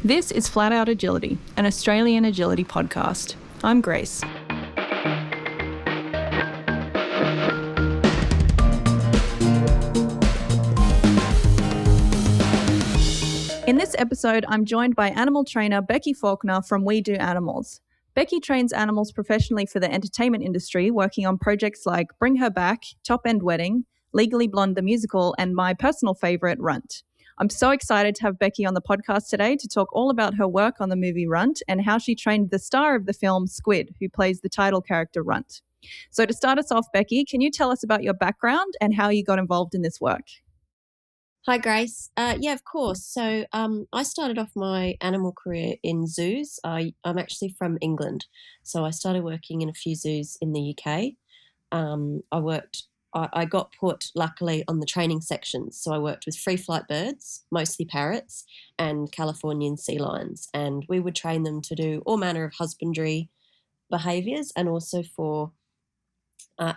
This is Flat Out Agility, an Australian agility podcast. I'm Grace. In this episode, I'm joined by animal trainer Becky Faulkner from We Do Animals. Becky trains animals professionally for the entertainment industry, working on projects like Bring Her Back, Top End Wedding, Legally Blonde the Musical, and my personal favourite, Runt. I'm so excited to have Becky on the podcast today to talk all about her work on the movie Runt and how she trained the star of the film, Squid, who plays the title character Runt. So to start us off, Becky, can you tell us about your background and how you got involved in this work? Hi, Grace. Yeah, of course. So I started off my animal career in zoos. I'm actually from England. So I started working in a few zoos in the UK. I got put, luckily, on the training sections. So I worked with free flight birds, mostly parrots, and Californian sea lions. And we would train them to do all manner of husbandry behaviours and also for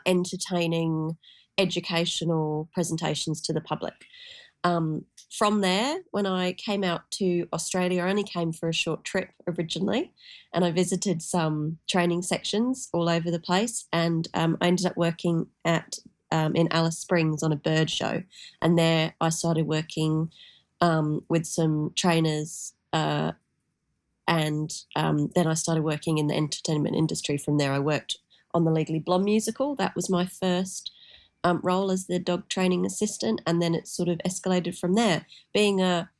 entertaining, educational presentations to the public. From there, when I came out to Australia, I only came for a short trip originally, and I visited some training sections all over the place, and I ended up working in Alice Springs on a bird show, and there I started working with some trainers, and then I started working in the entertainment industry. From there, I worked on the Legally Blonde musical. That was my first role as the dog training assistant, and then it sort of escalated from there. Being a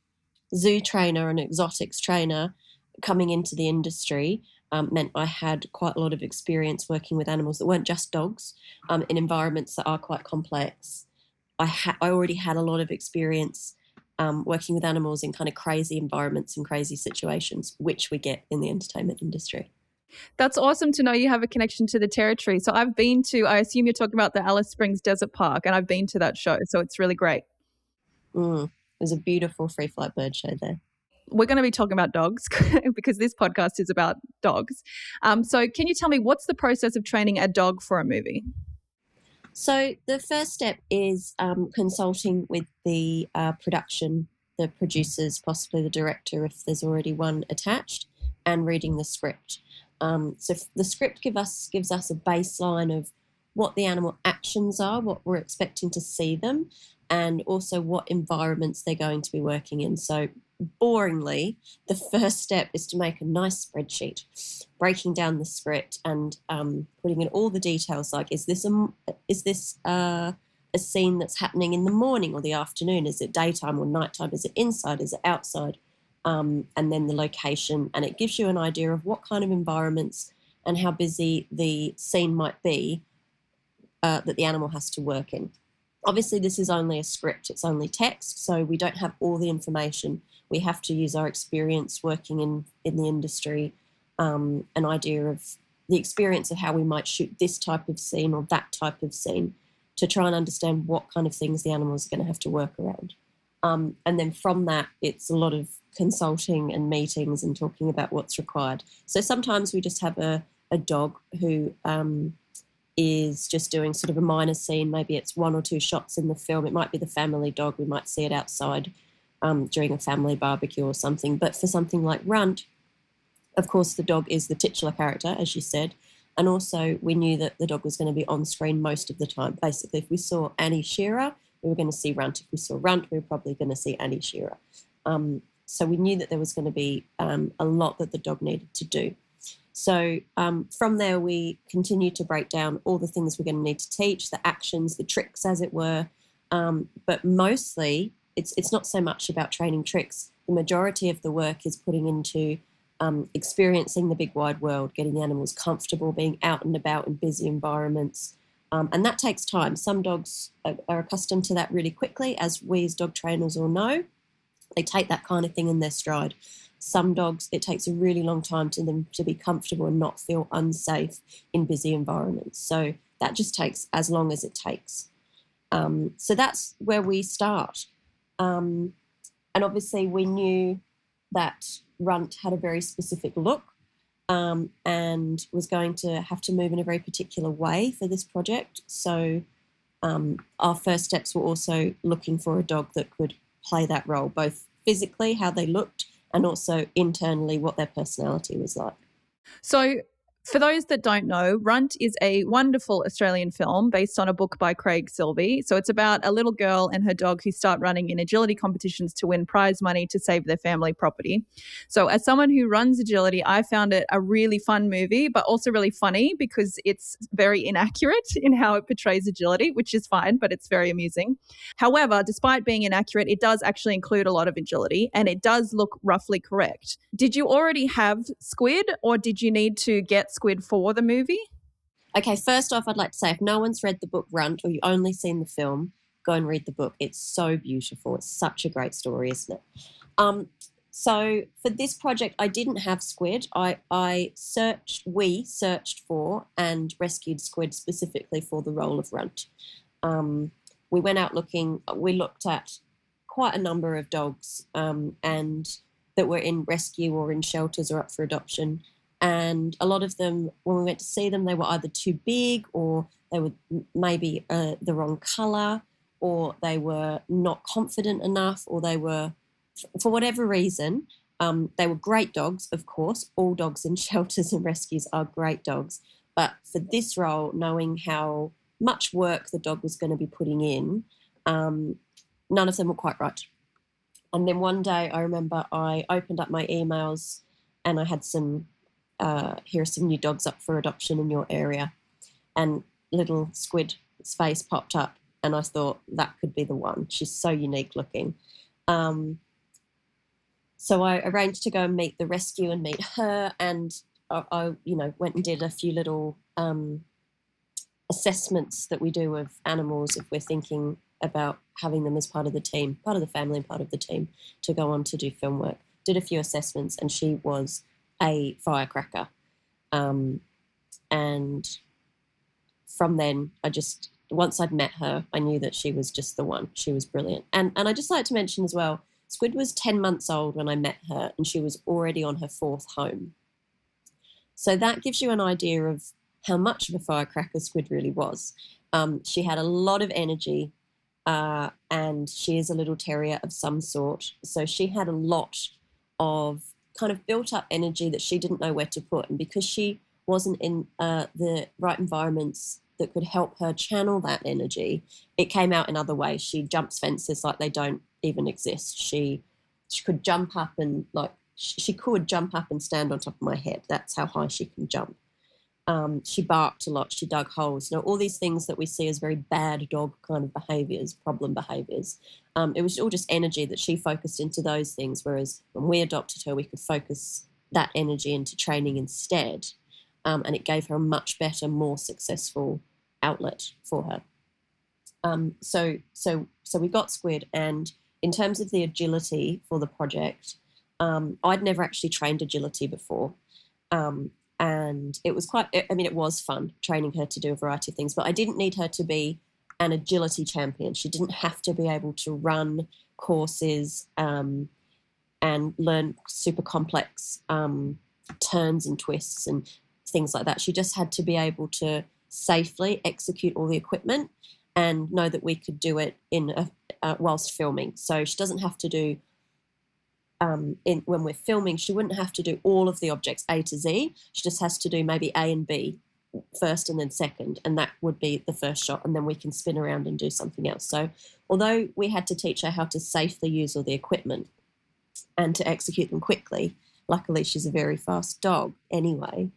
zoo trainer and exotics trainer coming into the industry meant I had quite a lot of experience working with animals that weren't just dogs in environments that are quite complex. I already had a lot of experience working with animals in kind of crazy environments and crazy situations, which we get in the entertainment industry. That's awesome to know you have a connection to the territory. So I assume you're talking about the Alice Springs Desert Park, and I've been to that show, so it's really great. It was a beautiful free flight bird show there. We're going to be talking about dogs because this podcast is about dogs. So can you tell me, what's the process of training a dog for a movie? So the first step is consulting with the production, the producers, possibly the director if there's already one attached, and reading the script. So the script gives us a baseline of what the animal actions are, what we're expecting to see them, and also what environments they're going to be working in. So boringly, the first step is to make a nice spreadsheet, breaking down the script and putting in all the details, like is this a scene that's happening in the morning or the afternoon? Is it daytime or nighttime? Is it inside? Is it outside? And then the location, and it gives you an idea of what kind of environments and how busy the scene might be that the animal has to work in. Obviously, this is only a script, it's only text, so we don't have all the information. We have to use our experience working in the industry, an idea of the experience of how we might shoot this type of scene or that type of scene to try and understand what kind of things the animals are going to have to work around. And then from that, it's a lot of consulting and meetings and talking about what's required. So sometimes we just have a dog who is just doing sort of a minor scene. Maybe it's one or two shots in the film. It might be the family dog. We might see it outside during a family barbecue or something. But for something like Runt, of course, the dog is the titular character, as you said. And also we knew that the dog was going to be on screen most of the time. Basically, if we saw Annie Shearer, we were going to see Runt. If we saw Runt, we were probably going to see Annie Shearer. So we knew that there was going to be a lot that the dog needed to do. So from there, we continued to break down all the things we're going to need to teach, the actions, the tricks, as it were. But mostly, it's not so much about training tricks. The majority of the work is putting into experiencing the big wide world, getting the animals comfortable, being out and about in busy environments. And that takes time. Some dogs are accustomed to that really quickly, as we as dog trainers all know. They take that kind of thing in their stride. Some dogs, it takes a really long time to them to be comfortable and not feel unsafe in busy environments. So that just takes as long as it takes. So that's where we start. And obviously we knew that Runt had a very specific look and was going to have to move in a very particular way for this project. So our first steps were also looking for a dog that could play that role, both physically, how they looked, and also internally what their personality was like. So, for those that don't know, Runt is a wonderful Australian film based on a book by Craig Silvey. So, it's about a little girl and her dog who start running in agility competitions to win prize money to save their family property. So, as someone who runs agility, I found it a really fun movie, but also really funny because it's very inaccurate in how it portrays agility, which is fine, but it's very amusing. However, despite being inaccurate, it does actually include a lot of agility and it does look roughly correct. Did you already have squid or did you need to get squid for the movie? Okay, first off, I'd like to say if no one's read the book Runt or you've only seen the film, go and read the book. It's so beautiful. It's such a great story, isn't it? So for this project, I didn't have squid. We searched for and rescued squid specifically for the role of Runt. We went out looking. We looked at quite a number of dogs and that were in rescue or in shelters or up for adoption. And a lot of them, when we went to see them, they were either too big or they were maybe the wrong colour or they were not confident enough or they were, for whatever reason, they were great dogs, of course. All dogs in shelters and rescues are great dogs. But for this role, knowing how much work the dog was going to be putting in, none of them were quite right. And then one day I remember I opened up my emails and I had some, here are some new dogs up for adoption in your area. And little squid's face popped up and I thought that could be the one. She's so unique looking. So I arranged to go and meet the rescue and meet her, and I went and did a few little assessments that we do of animals if we're thinking about having them as part of the team, part of the family and part of the team to go on to do film work. Did a few assessments and she was a firecracker. And from then once I'd met her, I knew that she was just the one. She was brilliant. And I just like to mention as well, Squid was 10 months old when I met her and she was already on her 4th home. So that gives you an idea of how much of a firecracker Squid really was. She had a lot of energy and she is a little terrier of some sort. So she had a lot of kind of built up energy that she didn't know where to put. And because she wasn't in the right environments that could help her channel that energy, it came out in other ways. She jumps fences like they don't even exist. She could jump up and she could jump up and stand on top of my head. That's how high she can jump. She barked a lot. She dug holes. All these things that we see as very bad dog kind of behaviours, problem behaviours. It was all just energy that she focused into those things, whereas when we adopted her, we could focus that energy into training instead. And it gave her a much better, more successful outlet for her. So we got Squid, and in terms of the agility for the project, I'd never actually trained agility before. And it was it was fun training her to do a variety of things, but I didn't need her to be an agility champion. She didn't have to be able to run courses and learn super complex turns and twists and things like that. She just had to be able to safely execute all the equipment and know that we could do it whilst filming. So she doesn't have to do when we're filming, she wouldn't have to do all of the objects A to Z. She just has to do maybe A and B first and then second, and that would be the first shot, and then we can spin around and do something else. So although we had to teach her how to safely use all the equipment and to execute them quickly, luckily she's a very fast dog anyway,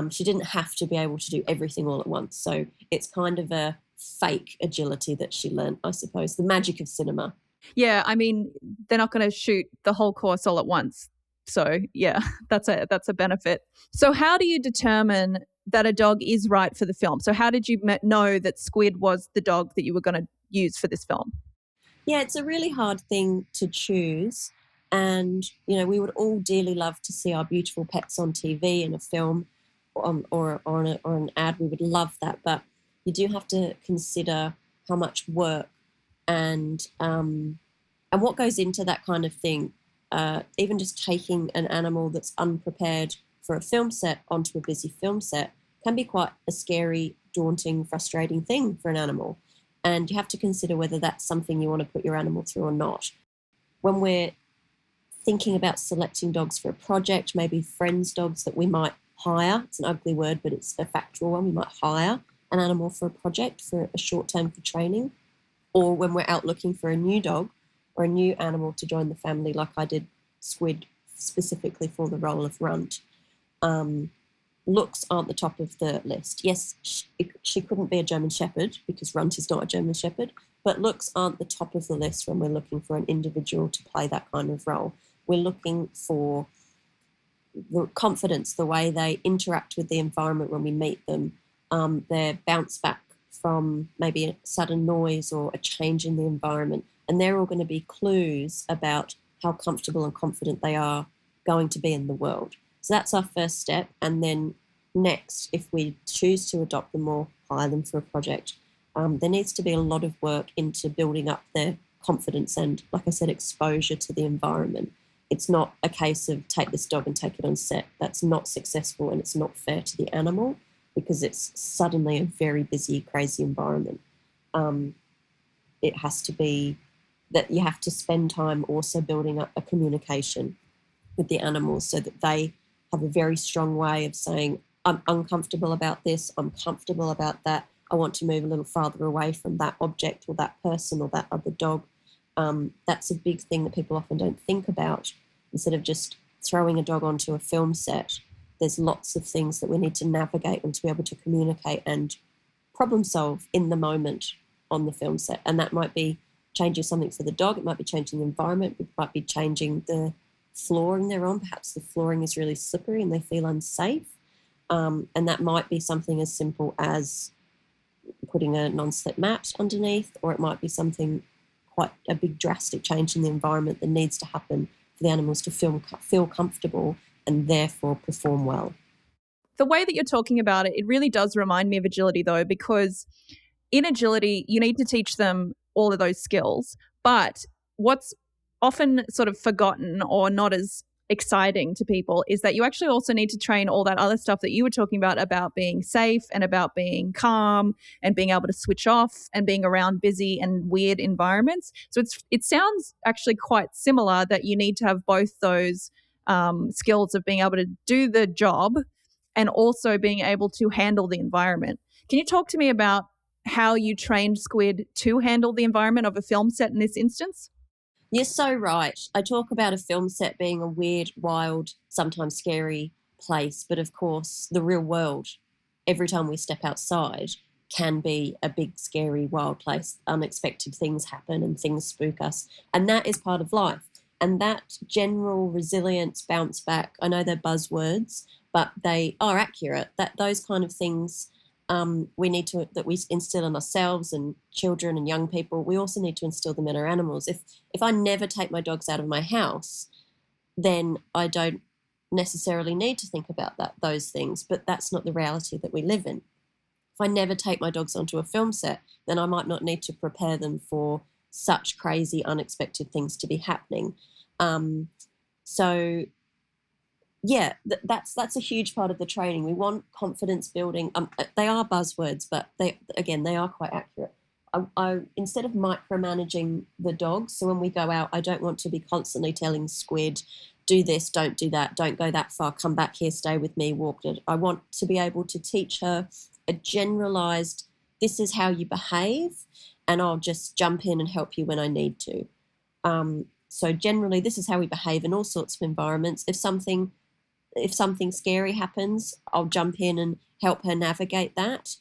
she didn't have to be able to do everything all at once. So it's kind of a fake agility that she learned, I suppose, the magic of cinema. Yeah, I mean, they're not going to shoot the whole course all at once. So, yeah, that's a benefit. So how do you determine that a dog is right for the film? So how did you know that Squid was the dog that you were going to use for this film? Yeah, it's a really hard thing to choose. And, we would all dearly love to see our beautiful pets on TV in a film or an ad. We would love that. But you do have to consider how much work and what goes into that kind of thing. Even just taking an animal that's unprepared for a film set onto a busy film set can be quite a scary, daunting, frustrating thing for an animal. And you have to consider whether that's something you want to put your animal through or not. When we're thinking about selecting dogs for a project, maybe friends' dogs that we might hire. It's an ugly word, but it's a factual one. We might hire an animal for a project for a short term for training, or when we're out looking for a new dog or a new animal to join the family, like I did Squid specifically for the role of Runt. Looks aren't the top of the list. Yes, she couldn't be a German Shepherd because Runt is not a German Shepherd, but looks aren't the top of the list when we're looking for an individual to play that kind of role. We're looking for the confidence, the way they interact with the environment when we meet them, their bounce back from maybe a sudden noise or a change in the environment. And they're all going to be clues about how comfortable and confident they are going to be in the world. So that's our first step. And then next, if we choose to adopt them or hire them for a project, there needs to be a lot of work into building up their confidence and, like I said, exposure to the environment. It's not a case of take this dog and take it on set. That's not successful, and it's not fair to the animal because it's suddenly a very busy, crazy environment. It has to be that you have to spend time also building up a communication with the animals so that they have a very strong way of saying, I'm uncomfortable about this, I'm comfortable about that, I want to move a little farther away from that object or that person or that other dog. That's a big thing that people often don't think about. Instead of just throwing a dog onto a film set, there's lots of things that we need to navigate and to be able to communicate and problem solve in the moment on the film set. And that might be changing something for the dog, it might be changing the environment, it might be changing the flooring they're on. Perhaps the flooring is really slippery and they feel unsafe. And that might be something as simple as putting a non-slip mat underneath, or it might be something quite a big drastic change in the environment that needs to happen for the animals to feel comfortable and therefore perform well. The way that you're talking about it, it really does remind me of agility though, because in agility, you need to teach them all of those skills. But what's often sort of forgotten or not as exciting to people is that you actually also need to train all that other stuff that you were talking about being safe and about being calm and being able to switch off and being around busy and weird environments. So it sounds actually quite similar that you need to have both those skills of being able to do the job and also being able to handle the environment. Can you talk to me about how you trained Squid to handle the environment of a film set in this instance? You're so right. I talk about a film set being a weird, wild, sometimes scary place, but of course, the real world, every time we step outside, can be a big, scary, wild place. Unexpected things happen and things spook us. And that is part of life. And that general resilience, bounce back, I know they're buzzwords, but they are accurate. That those kind of things that we instill in ourselves and children and young people. We also need to instill them in our animals. If I never take my dogs out of my house, then I don't necessarily need to think about those things. But that's not the reality that we live in. If I never take my dogs onto a film set, then I might not need to prepare them for such crazy, unexpected things to be happening. So yeah, that's a huge part of the training. We want confidence building. They are buzzwords, but they are quite accurate. I instead of micromanaging the dogs, so when we go out, I don't want to be constantly telling Squid, do this, don't do that, don't go that far, come back here, stay with me, walk it. I want to be able to teach her a generalized, this is how you behave, and I'll just jump in and help you when I need to. So generally, this is how we behave in all sorts of environments. If something scary happens, I'll jump in and help her navigate that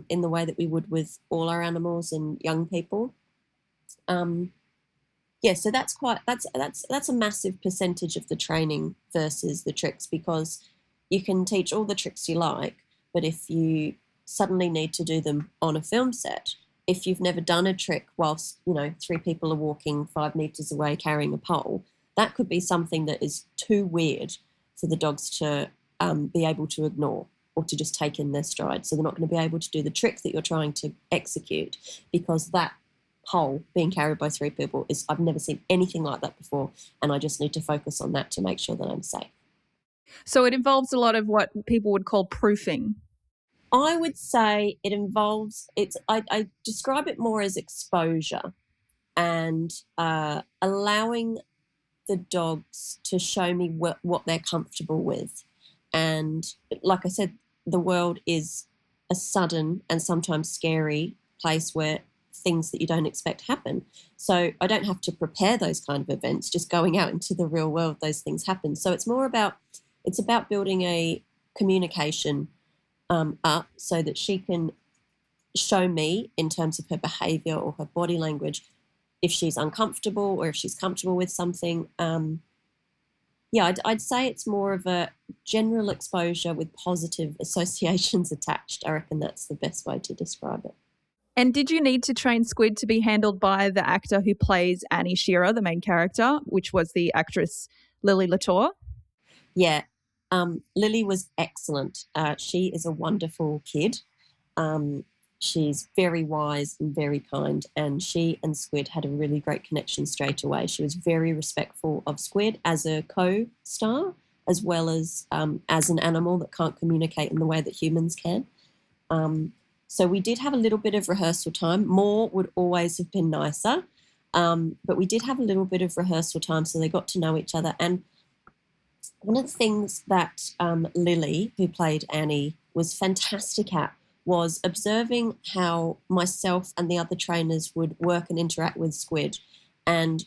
in the way that we would with all our animals and young people. So that's a massive percentage of the training versus the tricks, because you can teach all the tricks you like, but if you suddenly need to do them on a film set, if you've never done a trick whilst 3 people are walking 5 meters away carrying a pole, that could be something that is too weird for the dogs to be able to ignore or to just take in their stride. So they're not going to be able to do the trick that you're trying to execute, because that pole being carried by 3 people I've never seen anything like that before, and I just need to focus on that to make sure that I'm safe. So it involves a lot of what people would call proofing. I would say it involves, I describe it more as exposure and allowing the dogs to show me what they're comfortable with. And like I said, the world is a sudden and sometimes scary place where things that you don't expect happen. So I don't have to prepare those kind of events. Just going out into the real world, those things happen. So it's about building a communication up so that she can show me in terms of her behavior or her body language if she's uncomfortable or if she's comfortable with something. I'd say it's more of a general exposure with positive associations attached. I reckon that's the best way to describe it. And did you need to train Squid to be handled by the actor who plays Annie Shearer, the main character, which was the actress Lily Latour? Yeah, Lily was excellent. She is a wonderful kid. She's very wise and very kind, and she and Squid had a really great connection straight away. She was very respectful of Squid as a co-star, as well as an animal that can't communicate in the way that humans can. So we did have a little bit of rehearsal time. More would always have been nicer, but we did have a little bit of rehearsal time, so they got to know each other. And one of the things that Lily, who played Annie, was fantastic at was observing how myself and the other trainers would work and interact with Squid and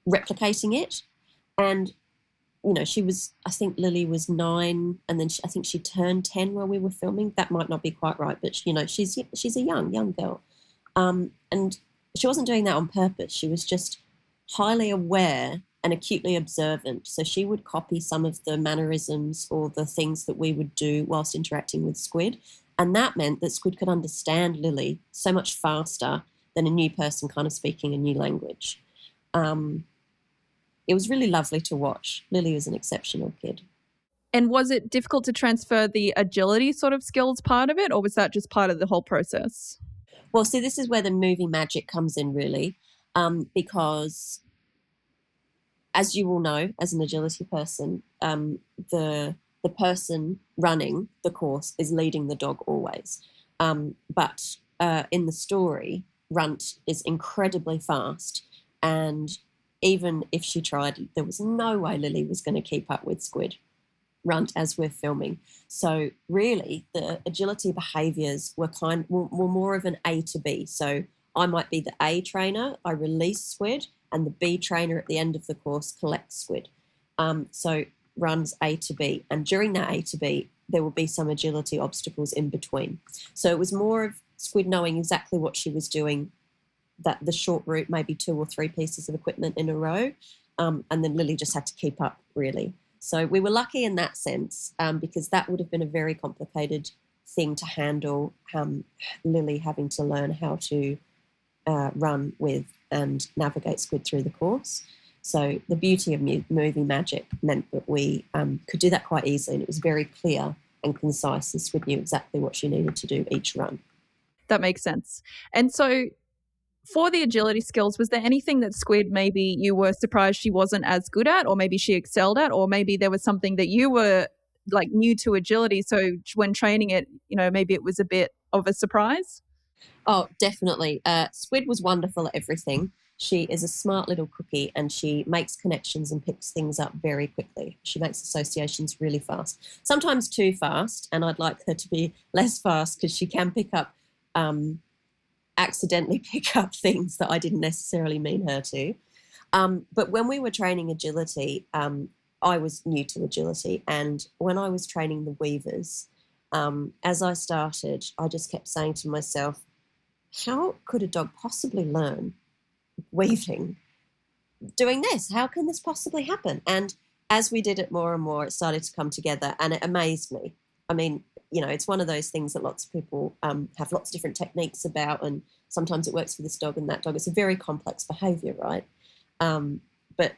replicating it. And, you know, I think Lily was 9, and then I think she turned 10 while we were filming. That might not be quite right, but, you know, she's a young girl. And she wasn't doing that on purpose. She was just highly aware and acutely observant. So she would copy some of the mannerisms or the things that we would do whilst interacting with Squid. And that meant that Squid could understand Lily so much faster than a new person kind of speaking a new language. It was really lovely to watch. Lily was an exceptional kid. And was it difficult to transfer the agility sort of skills part of it, or was that just part of the whole process? Well, see, this is where the movie magic comes in, really, because as you all know, as an agility person, the person running the course is leading the dog always. But in the story, Runt is incredibly fast, and even if she tried, there was no way Lily was going to keep up with Squid, Runt, as we're filming. So really, the agility behaviours were more of an A to B. So I might be the A trainer, I release Squid, and the B trainer at the end of the course collects Squid. So runs A to B, and during that A to B, there will be some agility obstacles in between. So it was more of Squid knowing exactly what she was doing, that the short route, maybe 2 or 3 pieces of equipment in a row, and then Lily just had to keep up, really. So we were lucky in that sense, because that would have been a very complicated thing to handle, Lily having to learn how to run with and navigate Squid through the course. So the beauty of movie magic meant that we could do that quite easily, and it was very clear and concise, and Squid knew exactly what she needed to do each run. That makes sense. And so for the agility skills, was there anything that Squid maybe you were surprised she wasn't as good at, or maybe she excelled at, or maybe there was something that you were like new to agility, so when training it, you know, maybe it was a bit of a surprise? Oh, definitely. Squid was wonderful at everything. She is a smart little cookie, and she makes connections and picks things up very quickly. She makes associations really fast, sometimes too fast, and I'd like her to be less fast because she can accidentally pick up things that I didn't necessarily mean her to. But when we were training agility, I was new to agility, and when I was training the weavers, as I started, I just kept saying to myself, how could a dog possibly learn weaving doing this? How can this possibly happen? And as we did it more and more, it started to come together, and it amazed me. I mean, you know, it's one of those things that lots of people have lots of different techniques about, and sometimes it works for this dog and that dog. It's a very complex behavior, right? But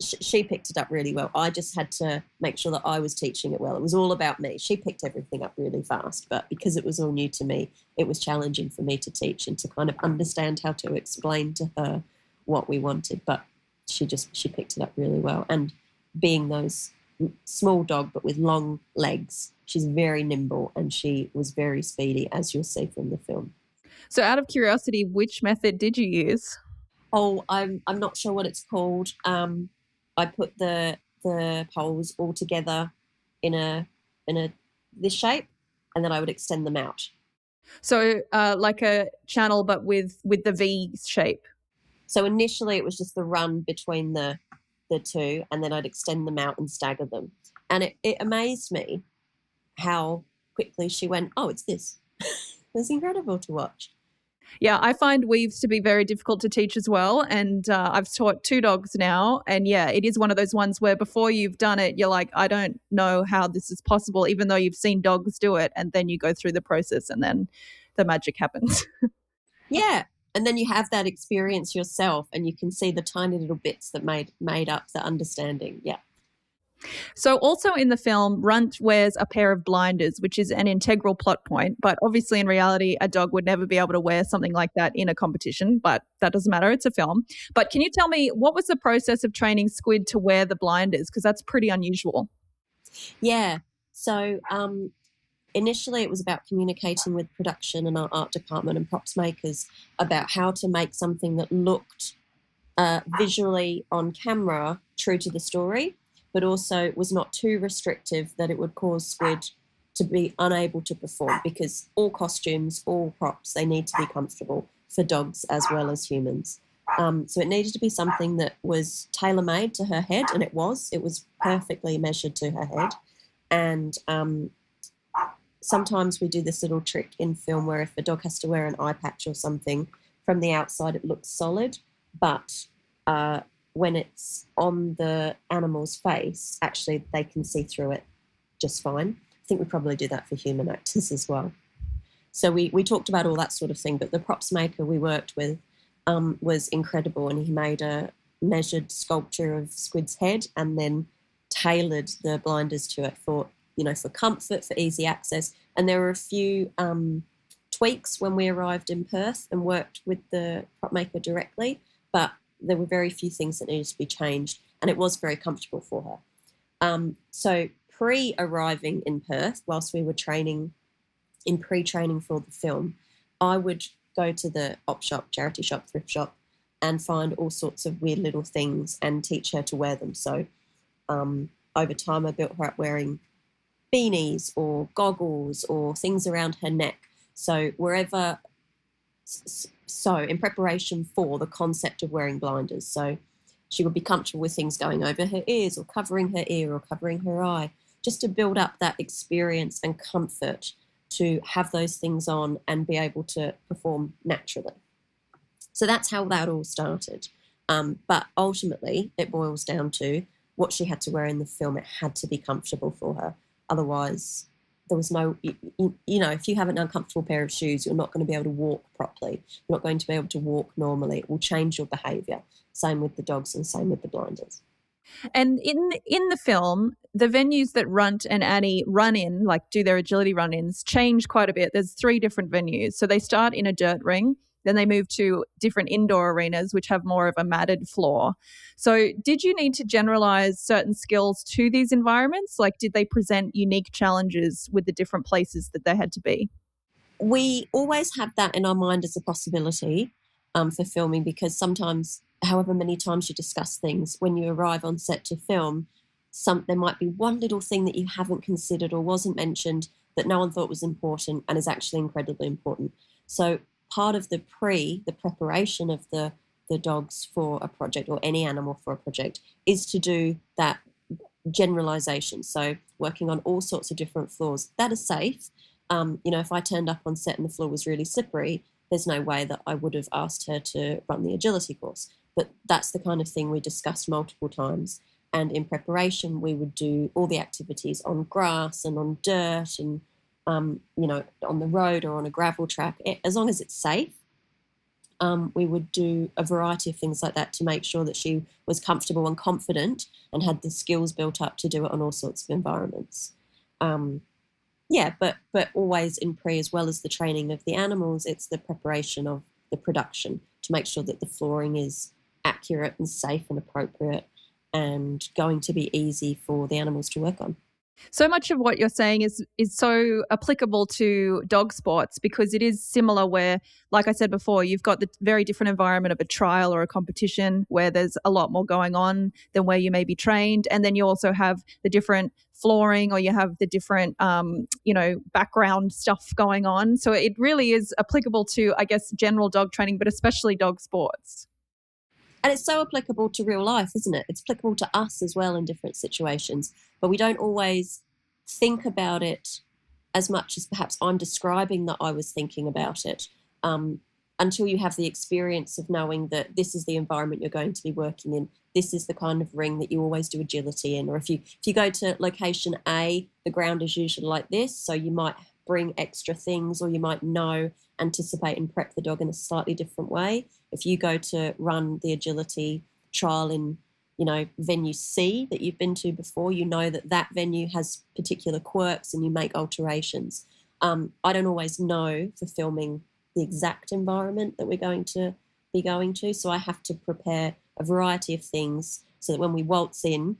she picked it up really well. I just had to make sure that I was teaching it well. It was all about me. She picked everything up really fast, but because it was all new to me, it was challenging for me to teach and to kind of understand how to explain to her what we wanted. But she picked it up really well. And being those small dog but with long legs, she's very nimble, and she was very speedy, as you'll see from the film. So out of curiosity, which method did you use? Oh, I'm not sure what it's called. I put the poles all together in a this shape, and then I would extend them out. So like a channel, but with the V shape. So initially it was just the run between the two, and then I'd extend them out and stagger them. And it amazed me how quickly she went, oh, it's this. It was incredible to watch. Yeah, I find weaves to be very difficult to teach as well. And I've taught 2 dogs now. And yeah, it is one of those ones where before you've done it, you're like, I don't know how this is possible, even though you've seen dogs do it. And then you go through the process and then the magic happens. Yeah. And then you have that experience yourself, and you can see the tiny little bits that made up the understanding. Yeah. So, also in the film, Runt wears a pair of blinders, which is an integral plot point. But obviously, in reality, a dog would never be able to wear something like that in a competition. But that doesn't matter. It's a film. But can you tell me, what was the process of training Squid to wear the blinders? Because that's pretty unusual. Yeah. So initially it was about communicating with production and our art department and props makers about how to make something that looked visually on camera true to the story, but also was not too restrictive that it would cause Squid to be unable to perform, because all costumes, all props, they need to be comfortable for dogs as well as humans. So it needed to be something that was tailor-made to her head, and it was perfectly measured to her head. And sometimes we do this little trick in film where if a dog has to wear an eye patch or something, from the outside it looks solid, but when it's on the animal's face, actually they can see through it just fine. I think we probably do that for human actors as well. So we talked about all that sort of thing, but the props maker we worked with was incredible, and he made a measured sculpture of Squid's head and then tailored the blinders to it for comfort, for easy access. And there were a few tweaks when we arrived in Perth and worked with the prop maker directly, but there were very few things that needed to be changed, and it was very comfortable for her. So pre-arriving in Perth, whilst we were training in pre-training for the film, I would go to the op shop, charity shop, thrift shop, and find all sorts of weird little things and teach her to wear them. So over time I built her up wearing beanies or goggles or things around her neck. So in preparation for the concept of wearing blinders. So she would be comfortable with things going over her ears or covering her ear or covering her eye, just to build up that experience and comfort to have those things on and be able to perform naturally. So that's how that all started. But ultimately, it boils down to what she had to wear in the film. It had to be comfortable for her. Otherwise, there was no, if you have an uncomfortable pair of shoes, you're not going to be able to walk properly. You're not going to be able to walk normally. It will change your behaviour. Same with the dogs and same with the blinders. And in the film, the venues that Runt and Annie run in, like do their agility run-ins, change quite a bit. There's 3 different venues. So they start in a dirt ring, then they move to different indoor arenas, which have more of a matted floor. So did you need to generalize certain skills to these environments? Like, did they present unique challenges with the different places that they had to be? We always have that in our mind as a possibility for filming, because sometimes, however many times you discuss things, when you arrive on set to film, there might be one little thing that you haven't considered or wasn't mentioned that no one thought was important and is actually incredibly important. So part of the preparation of the dogs for a project, or any animal for a project, is to do that generalization. So working on all sorts of different floors that are safe. If I turned up on set and the floor was really slippery, there's no way that I would have asked her to run the agility course. But that's the kind of thing we discussed multiple times. And in preparation, we would do all the activities on grass and on dirt and, on the road or on a gravel track. As long as it's safe, we would do a variety of things like that to make sure that she was comfortable and confident and had the skills built up to do it on all sorts of environments. But always in pre, as well as the training of the animals, it's the preparation of the production to make sure that the flooring is accurate and safe and appropriate and going to be easy for the animals to work on. So much of what you're saying is so applicable to dog sports because it is similar where, like I said before, you've got the very different environment of a trial or a competition where there's a lot more going on than where you may be trained. And then you also have the different flooring or you have the different, background stuff going on. So it really is applicable to, I guess, general dog training, but especially dog sports. And it's so applicable to real life, isn't it? It's applicable to us as well in different situations, but we don't always think about it as much as perhaps I'm describing that I was thinking about it, until you have the experience of knowing that this is the environment you're going to be working in. This is the kind of ring that you always do agility in. Or if you go to location A, the ground is usually like this, so you might bring extra things, or you might anticipate and prep the dog in a slightly different way. If you go to run the agility trial in, venue C that you've been to before, you know that venue has particular quirks and you make alterations. I don't always know for filming the exact environment that we're going to be going to, so I have to prepare a variety of things so that when we waltz in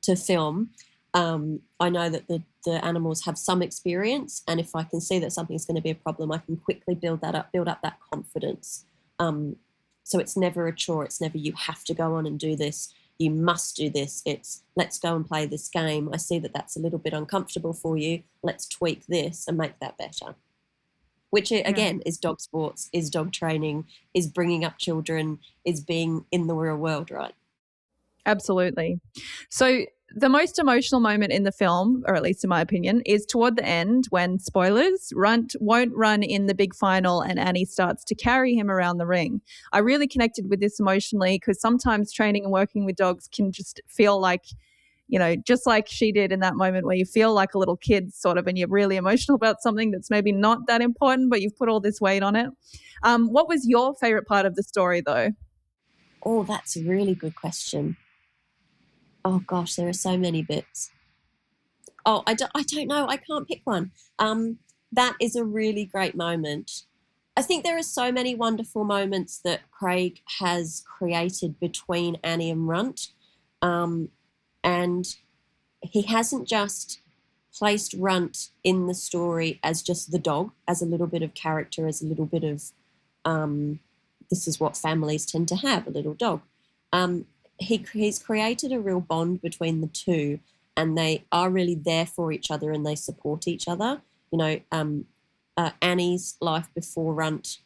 to film, I know that the animals have some experience, and if I can see that something's going to be a problem, I can quickly build up that confidence. So it's never a chore. It's never you have to go on and do this. You must do this. It's let's go and play this game. I see that that's a little bit uncomfortable for you. Let's tweak this and make that better. Which, again, is dog sports, is dog training, is bringing up children, is being in the real world, right? Absolutely. So the most emotional moment in the film, or at least in my opinion, is toward the end when, spoilers, Runt won't run in the big final and Annie starts to carry him around the ring. I really connected with this emotionally because sometimes training and working with dogs can just feel like, just like she did in that moment where you feel like a little kid sort of and you're really emotional about something that's maybe not that important, but you've put all this weight on it. What was your favorite part of the story though? Oh, that's a really good question. Oh gosh, there are so many bits. Oh, I don't know. I can't pick one. That is a really great moment. I think there are so many wonderful moments that Craig has created between Annie and Runt. And he hasn't just placed Runt in the story as just the dog, as a little bit of character, as a little bit of this is what families tend to have, a little dog. He's created a real bond between the two, and they are really there for each other and they support each other. Annie's life before Runt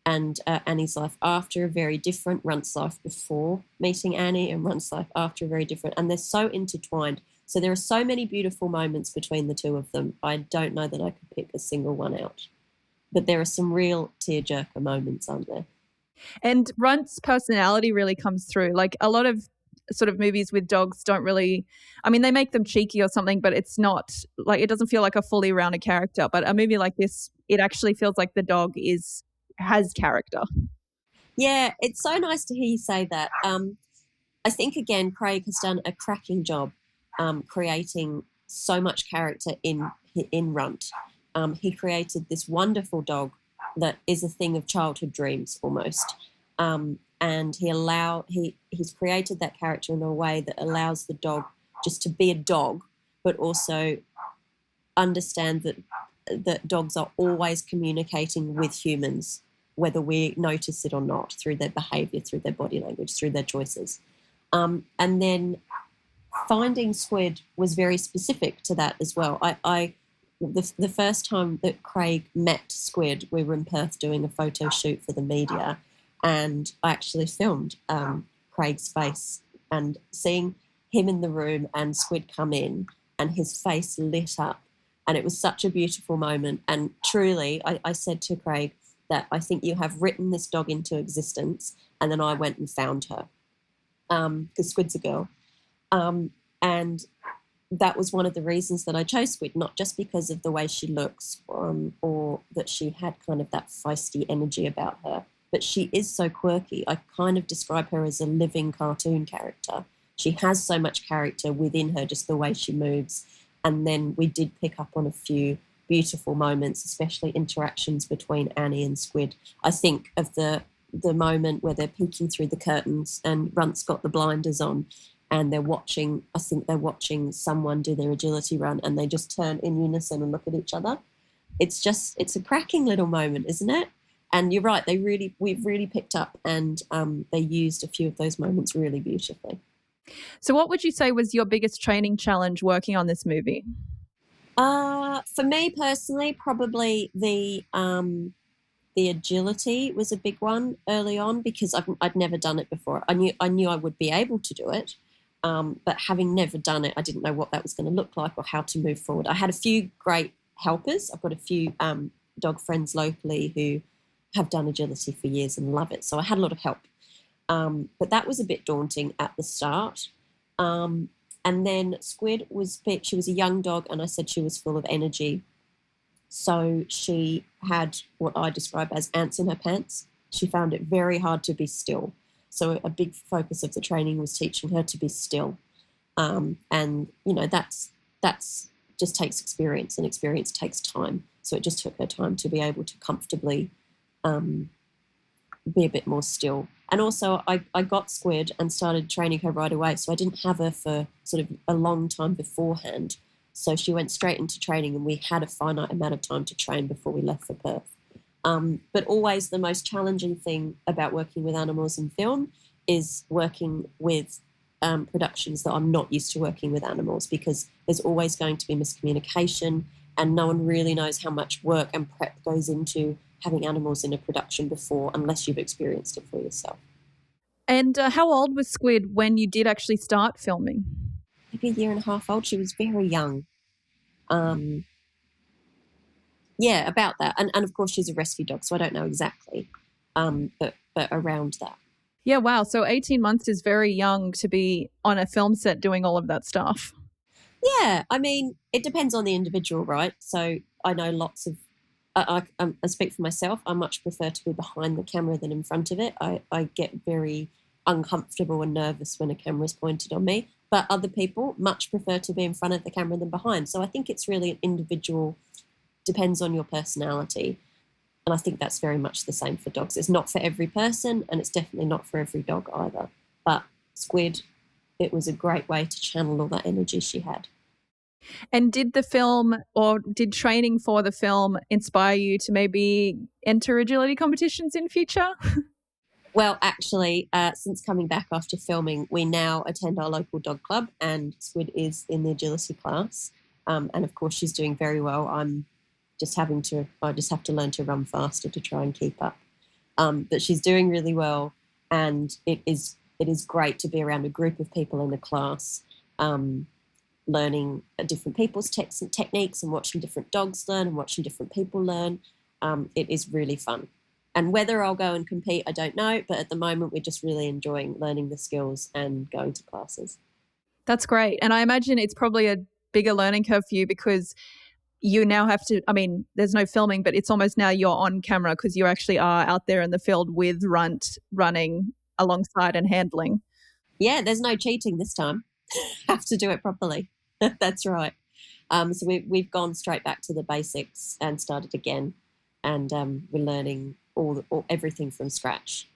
and Annie's life after are very different. Runt's life before meeting Annie and Runt's life after are very different, and they're so intertwined. So there are so many beautiful moments between the two of them. I don't know that I could pick a single one out, but there are some real tearjerker moments, aren't there? And Runt's personality really comes through. Like a lot of sort of movies with dogs don't really, I mean, they make them cheeky or something, but it's not like, it doesn't feel like a fully rounded character. But a movie like this, it actually feels like the dog has character. Yeah, it's so nice to hear you say that. I think, again, Craig has done a cracking job creating so much character in Runt. He created this wonderful dog that is a thing of childhood dreams almost. And he's created that character in a way that allows the dog just to be a dog, but also understand that dogs are always communicating with humans, whether we notice it or not, through their behavior, through their body language, through their choices. And then finding Squid was very specific to that as well. The first time that Craig met Squid, we were in Perth doing a photo shoot for the media, and I actually filmed Craig's face, and seeing him in the room and Squid come in and his face lit up, and it was such a beautiful moment. And truly, I said to Craig that I think you have written this dog into existence, and then I went and found her because Squid's a girl. And that was one of the reasons that I chose Squid, not just because of the way she looks or that she had kind of that feisty energy about her, but she is so quirky. I kind of describe her as a living cartoon character. She has so much character within her, just the way she moves. And then we did pick up on a few beautiful moments, especially interactions between Annie and Squid. I think of the moment where they're peeking through the curtains and Runt's got the blinders on, and I think they're watching someone do their agility run, and they just turn in unison and look at each other. It's a cracking little moment, isn't it? And you're right, we've really picked up, and they used a few of those moments really beautifully. So, what would you say was your biggest training challenge working on this movie? For me personally, probably the agility was a big one early on, because I'd never done it before. I knew I would be able to do it, but having never done it, I didn't know what that was going to look like or how to move forward. I had a few great helpers. I've got a few dog friends locally who have done agility for years and love it, so I had a lot of help. But that was a bit daunting at the start. And then Squid she was a young dog, and I said she was full of energy. So she had what I describe as ants in her pants. She found it very hard to be still. So a big focus of the training was teaching her to be still. And, that's just takes experience, and experience takes time. So it just took her time to be able to comfortably be a bit more still. And also I got Squid and started training her right away. So I didn't have her for sort of a long time beforehand. So she went straight into training, and we had a finite amount of time to train before we left for Perth. But always the most challenging thing about working with animals in film is working with productions that I'm not used to working with animals, because there's always going to be miscommunication, and no one really knows how much work and prep goes into having animals in a production before, unless you've experienced it for yourself. And how old was Squid when you did actually start filming? Maybe a year and a half old. She was very young. Yeah, about that. And of course, she's a rescue dog, so I don't know exactly, but around that. Yeah, wow. So 18 months is very young to be on a film set doing all of that stuff. Yeah, I mean, it depends on the individual, right? So I know lots of, I speak for myself, I much prefer to be behind the camera than in front of it. I get very uncomfortable and nervous when a camera's pointed on me, but other people much prefer to be in front of the camera than behind. So I think it's really an individual, depends on your personality. And I think that's very much the same for dogs. It's not for every person, and it's definitely not for every dog either. But Squid, it was a great way to channel all that energy she had. And did the film, or did training for the film, inspire you to maybe enter agility competitions in future? Well, actually, since coming back after filming, we now attend our local dog club, and Squid is in the agility class. And of course, she's doing very well. I just have to learn to run faster to try and keep up. But she's doing really well, and it is great to be around a group of people in a class, learning different people's techniques, and watching different dogs learn and watching different people learn. It is really fun. And whether I'll go and compete, I don't know. But at the moment, we're just really enjoying learning the skills and going to classes. That's great. And I imagine it's probably a bigger learning curve for you, because you now have to, I mean, there's no filming, but it's almost now you're on camera, because you actually are out there in the field with Runt running alongside and handling. Yeah, there's no cheating this time. Have to do it properly. That's right. So we've gone straight back to the basics and started again. And we're learning everything from scratch.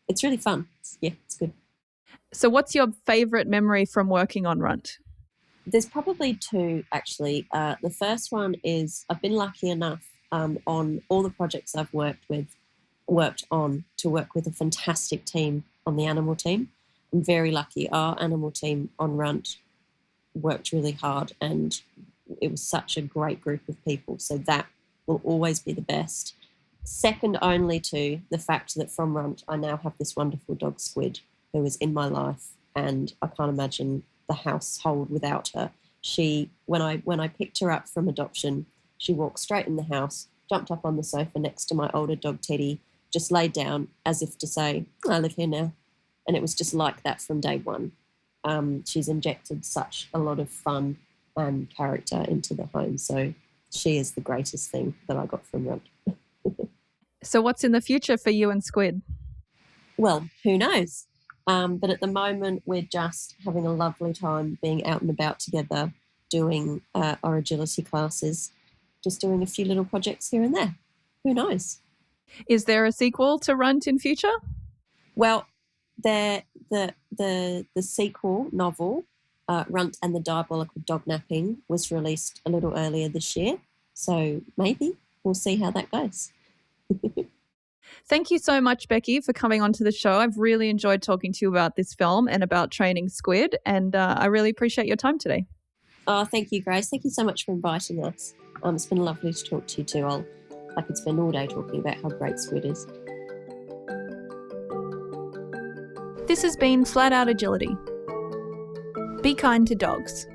It's really fun. It's good. So what's your favourite memory from working on Runt? There's probably two, actually. The first one is I've been lucky enough on all the projects I've worked on to work with a fantastic team on the animal team. I'm very lucky. Our animal team on Runt worked really hard, and it was such a great group of people. So that will always be the best. Second only to the fact that from Runt, I now have this wonderful dog, Squid, who is in my life, and I can't imagine the household without her. When I picked her up from adoption, she walked straight in the house, jumped up on the sofa next to my older dog, Teddy, just laid down as if to say, I live here now. And it was just like that from day one. She's injected such a lot of fun and character into the home. So she is the greatest thing that I got from Runt. So what's in the future for you and Squid? Well, who knows? But at the moment, we're just having a lovely time being out and about together, doing our agility classes, just doing a few little projects here and there. Who knows? Is there a sequel to Runt in future? Well, the sequel novel, Runt and the Diabolical Dognapping, was released a little earlier this year. So maybe we'll see how that goes. Thank you so much, Becky, for coming onto the show. I've really enjoyed talking to you about this film and about training squid, and I really appreciate your time today. Oh, thank you, Grace. Thank you so much for inviting us. It's been lovely to talk to you too. I could spend all day talking about how great squid is. This has been Flat Out Agility. Be kind to dogs.